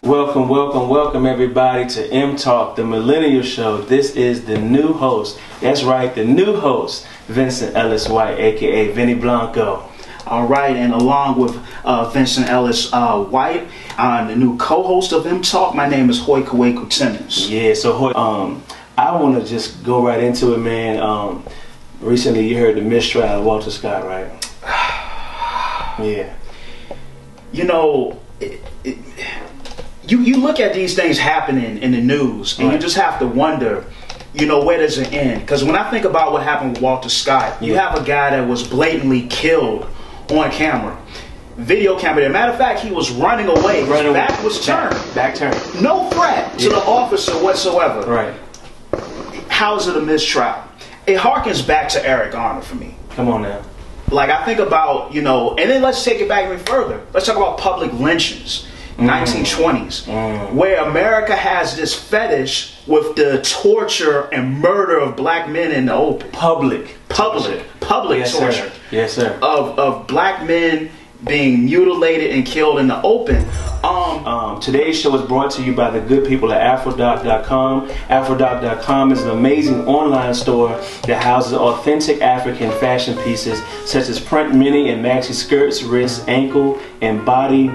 Welcome, welcome, welcome everybody to M Talk, the Millennial Show. This is the new host. That's right, the new host, Vincent Ellis White, aka Vinny Blanco. All right, and along with Vincent Ellis White, I'm the new co-host of M Talk. My name is Hoy Kaweku Timmons. Yeah, so Hoy, I want to just go right into it, man. Recently you heard the mistrial of Walter Scott, right? Yeah. You know, you look at these things happening in the news, and you just have to wonder, you know, where does it end? Because when I think about what happened with Walter Scott, you have a guy that was blatantly killed on camera, video camera. As a matter of fact, he was running away. His back was turned. Back turned. No threat to the officer whatsoever. Right. How is it a mistrial? It harkens back to Eric Garner for me. Come on now. Like, I think about, you know, and then let's take it back even further. Let's talk about public lynchings. 1920s, where America has this fetish with the torture and murder of black men in the open. Public Yes, torture. Sir. Yes, sir. Of black men being mutilated and killed in the open. Today's show is brought to you by the good people at Afrodoc.com. Afrodoc.com is an amazing online store that houses authentic African fashion pieces such as print mini and maxi skirts, wrists, ankle, and body,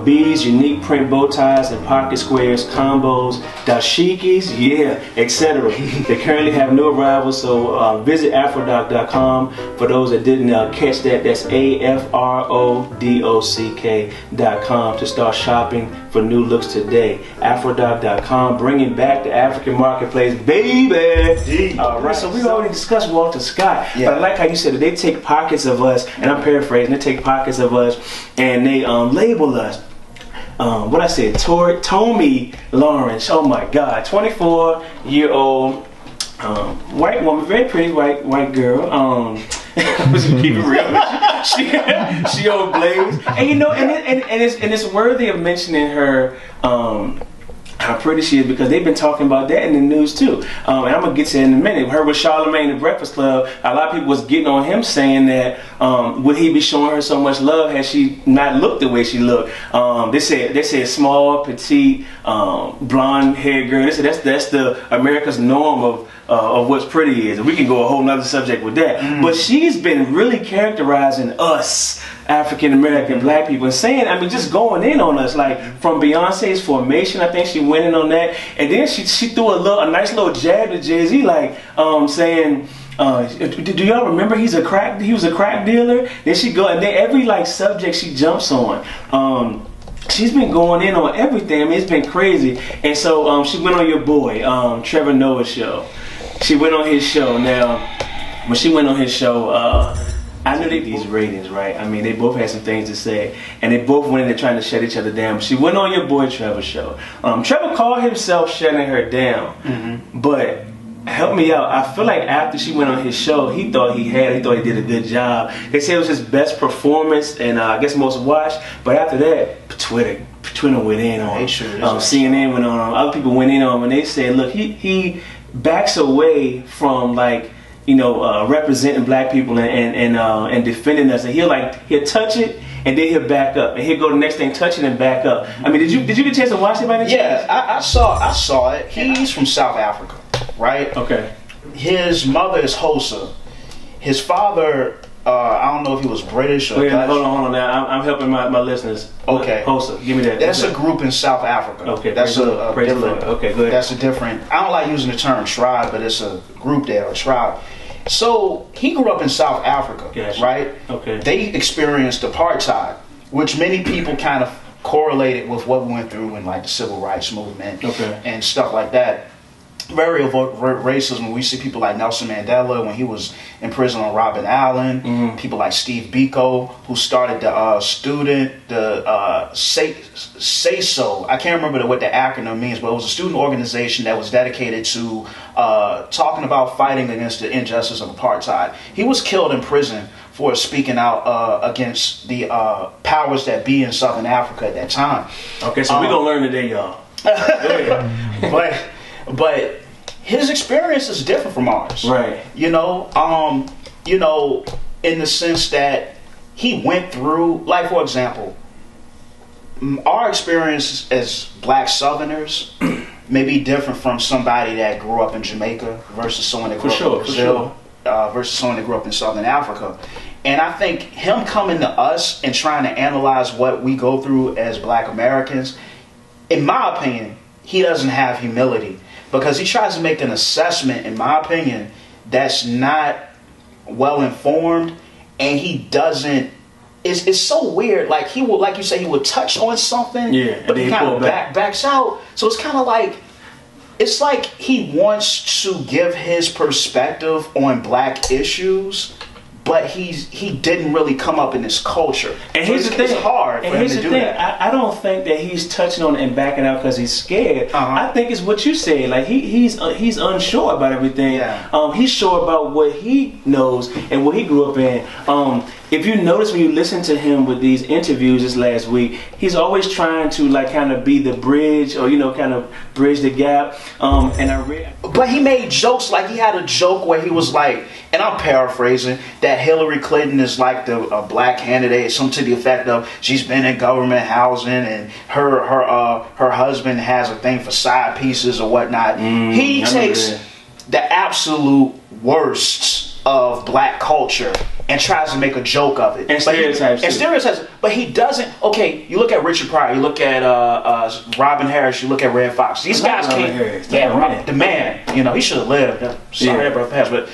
beads, unique print bow ties and pocket squares, combos, dashikis, etc. They currently have new arrivals, so visit Afrodoc.com. For those that didn't catch that, that's AFRODOCK.com to start shopping for new looks today. Afrodoc.com, bringing back the African marketplace, baby. All right, so we already discussed Walter Scott, but I like how you said that they take pockets of us, and I'm paraphrasing, they take pockets of us and they label us. What I said, Tommy Lawrence, oh my God, 24-year-old white woman, very pretty white girl. Keep it real. She old Blaze, and you know, and it's worthy of mentioning her. How pretty she is, because they've been talking about that in the news too. And I'm gonna get to it in a minute. Her with Charlamagne, the Breakfast Club, a lot of people was getting on him saying that would he be showing her so much love had she not looked the way she looked. They said small, petite, blonde haired girl. They said that's the America's norm of what's pretty is. And we can go a whole nother subject with that. But she's been really characterizing us African American black people and saying, I mean, just going in on us, like from Beyonce's Formation, I think she went in on that, and then she threw a nice little jab to Jay-Z, like saying, do y'all remember he was a crack dealer? Then she go, and then every like subject she jumps on. She's been going in on everything. I mean, it's been crazy. And so she went on your boy, Trevor Noah's show. She went on his show. Now, when she went on his show, I knew they these ratings, right? I mean, they both had some things to say, and they both went in there trying to shut each other down. She went on your boy Trevor's show. Trevor called himself shutting her down, but help me out. I feel like after she went on his show, he thought he did a good job. They said it was his best performance, and I guess most watched. But after that, Twitter went in on him. CNN went on him. Other people went in on him, and they said, look, he backs away from like, you know, representing black people and defending us, and he'll touch it and then he'll back up, and he'll go to the next thing, touch it and back up. I mean, did you get a chance to watch it by any chance? Yeah, I saw it. He's from South Africa, right? Okay. His mother is Hosa. His father, I don't know if he was British or Dutch. Hold on now. I'm helping my listeners. Okay. Hosa, give me that. That's a group in South Africa. Okay. That's a different. Okay, go ahead. That's a different. I don't like using the term tribe, but it's a group there, a tribe. So he grew up in South Africa, right? Okay. They experienced apartheid, which many people kind of correlated with what we went through in like the civil rights movement and stuff like that. Very overt racism. We see people like Nelson Mandela when he was in prison on Robben Island. People like Steve Biko, who started the Say So. I can't remember what the acronym means, but it was a student organization that was dedicated to talking about fighting against the injustice of apartheid. He was killed in prison for speaking out against the powers that be in Southern Africa at that time. Okay, so we're gonna learn today, y'all. But his experience is different from ours, right? You know, in the sense that he went through, like for example, our experience as Black Southerners may be different from somebody that grew up in Jamaica versus someone that grew up in Brazil versus someone that grew up in Southern Africa. And I think him coming to us and trying to analyze what we go through as Black Americans, in my opinion, he doesn't have humility, because he tries to make an assessment, in my opinion, that's not well informed, and he doesn't. It's so weird. Like, he will, like you say, he will touch on something, but he kind of backs out. So it's kind of like, it's like he wants to give his perspective on Black issues, but he didn't really come up in this culture. And so here's the thing, it's hard for him to do that. I don't think that he's touching on it and backing out because he's scared. I think it's what you said. Like, he's unsure about everything. Yeah. He's sure about what he knows and what he grew up in. If you notice when you listen to him with these interviews this last week, he's always trying to like kind of be the bridge, or kind of bridge the gap. But he made jokes. Like, he had a joke where he was like, and I'm paraphrasing, that Hillary Clinton is like a Black candidate, something to the effect of she's been in government housing and her husband has a thing for side pieces or whatnot. He takes the absolute worst of Black culture and tries to make a joke of it. And stereotypes. But he doesn't. Okay, you look at Richard Pryor, you look at Robin Harris, you look at Red Fox. These guys can't. Yeah, the man. He should have lived. Sorry, that brother passed. But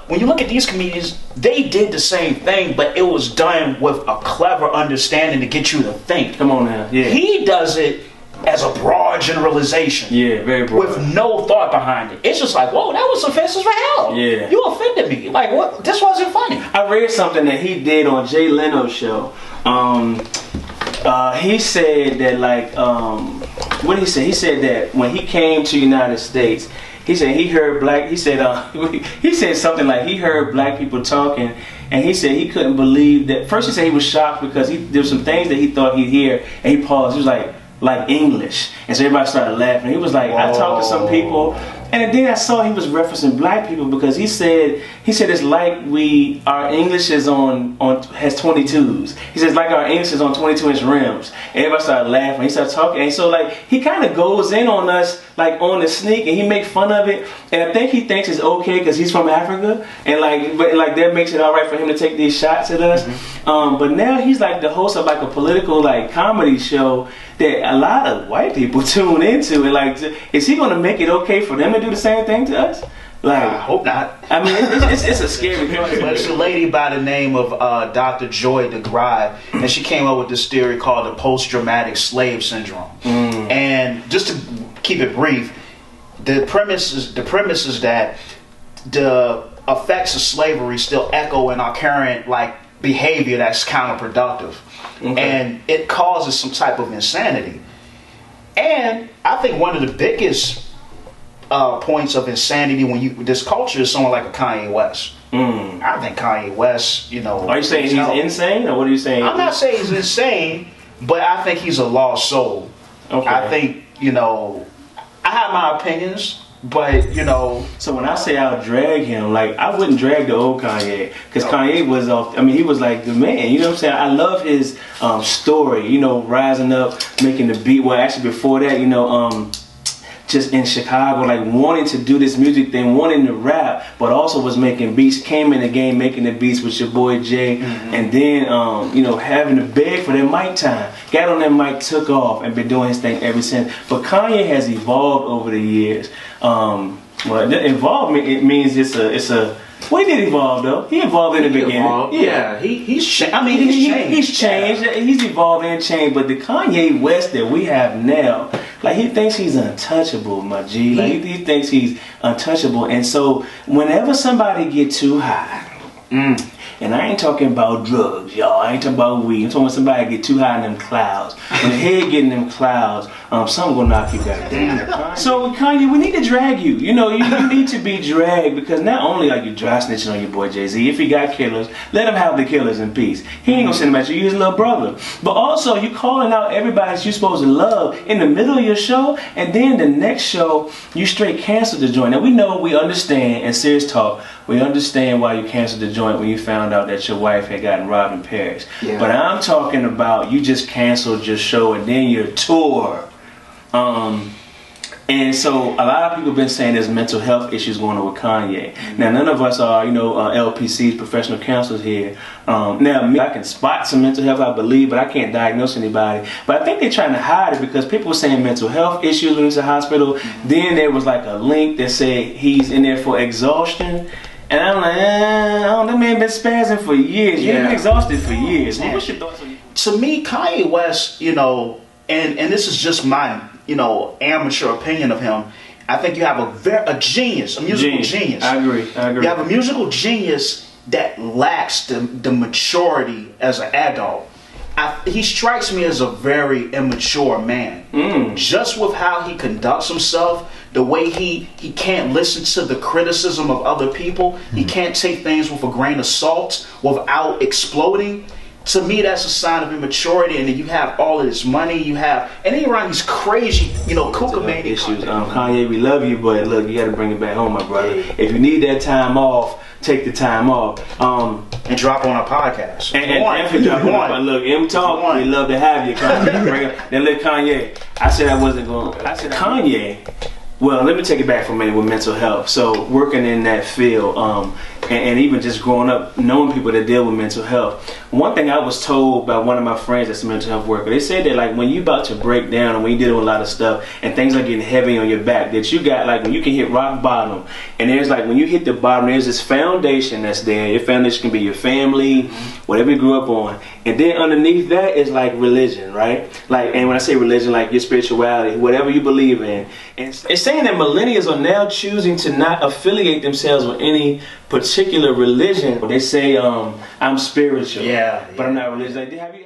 when you look at these comedians, they did the same thing, but it was done with a clever understanding to get you to think. Come on now. Yeah. He does it as a broad generalization. Yeah, very broad. With no thought behind it. It's just like, whoa, that was offensive for hell. Yeah. You offended me. Like, what? This wasn't funny. I read something that he did on Jay Leno's show. He said that, like, what did he say? He said that when he came to the United States, he said he heard he said something like he heard Black people talking, and he said he couldn't believe that. First he said he was shocked because there were some things that he thought he'd hear, and he paused. He was like English, and so everybody started laughing. He was like, I talked to some people, and then I saw he was referencing Black people, because he said it's like our English is has 22s. He says like our English is on 22-inch rims. And everybody started laughing. He started talking, and so like he kind of goes in on us like on the sneak, and he makes fun of it. And I think he thinks it's okay because he's from Africa, and but that makes it all right for him to take these shots at us. But now he's like the host of like a political like comedy show that a lot of white people tune into, and like, is he going to make it okay for them to do the same thing to us? Like, I hope not. I mean, it's a scary thing. But it's a lady by the name of Dr. Joy DeGruy, and she came up with this theory called the post-traumatic slave syndrome. And just to keep it brief, the premise is that the effects of slavery still echo in our current like behavior that's counterproductive. And it causes some type of insanity. And I think one of the biggest points of insanity when this culture is someone like a Kanye West. I think Kanye West, Are you saying he's insane, or what are you saying? I'm not saying he's insane, but I think he's a lost soul. Okay. I think, I have my opinions, but So when I say I'll drag him, like, I wouldn't drag the old Kanye, because Kanye was he was like the man, you know what I'm saying? I love his story, rising up, making the beat. Well, actually before that, just in Chicago, like wanting to do this music thing, wanting to rap, but also was making beats, came in the game making the beats with your boy Jay, and then having to beg for that mic time. Got on that mic, took off, and been doing his thing ever since. But Kanye has evolved over the years. Well, the involvement, it means it's a well, he did evolve though. He evolved in the beginning. He's changed. He's changed. He's evolved and changed. But the Kanye West that we have now, like, he thinks he's untouchable, my G. Like, he thinks he's untouchable. And so whenever somebody get too high, and I ain't talking about drugs, y'all. I ain't talking about weed. I'm talking about somebody get too high in them clouds. When the head get in them clouds, something gonna knock you back down. So Kanye, we need to drag you. You need to be dragged, because not only are you dry snitching on your boy Jay-Z, if he got killers, let him have the killers in peace. He ain't gonna send them at you. You his little brother. But also, you calling out everybody that you supposed to love in the middle of your show, and then the next show you straight cancel the joint. Now we understand, and serious talk, we understand why you canceled the joint when you found out that your wife had gotten robbed in Paris. Yeah. But I'm talking about you just canceled your show and then your tour. And so a lot of people have been saying there's mental health issues going on with Kanye. Now, none of us are, LPCs, professional counselors here. Now, I can spot some mental health, I believe, but I can't diagnose anybody. But I think they're trying to hide it because people were saying mental health issues when he's in the hospital. Then there was like a link that said he's in there for exhaustion. And I'm like, that man been spazzing for years. You've been exhausted for years. Man. What's your thoughts on it? To me, Kanye West, and this is just my amateur opinion of him. I think you have a genius, a musical genius. I agree. You have a musical genius that lacks the maturity as an adult. He strikes me as a very immature man. Just with how he conducts himself, the way he can't listen to the criticism of other people. He can't take things with a grain of salt without exploding. To me, that's a sign of immaturity. And then you have all of this money, and then you're around these crazy, kookamaniac issues. Kanye, we love you, but look, you got to bring it back home, my brother. If you need that time off, take the time off. And drop on a podcast. Look, M Talk, we love to have you, Kanye. Then let Kanye. I said I wasn't going. I said Kanye. Well, let me take it back for a minute with mental health. So working in that field, and even just growing up, knowing people that deal with mental health. One thing I was told by one of my friends that's a mental health worker, they said that like when you about to break down and when you deal with a lot of stuff and things are getting heavy on your back, that you got like when you can hit rock bottom, and there's like when you hit the bottom, there's this foundation that's there. Your foundation can be your family, whatever you grew up on, and then underneath that is like religion, right? Like, and when I say religion, like your spirituality, whatever you believe in. And it's saying that millennials are now choosing to not affiliate themselves with any particular religion. They say, I'm spiritual, but I'm not religious. Like, have you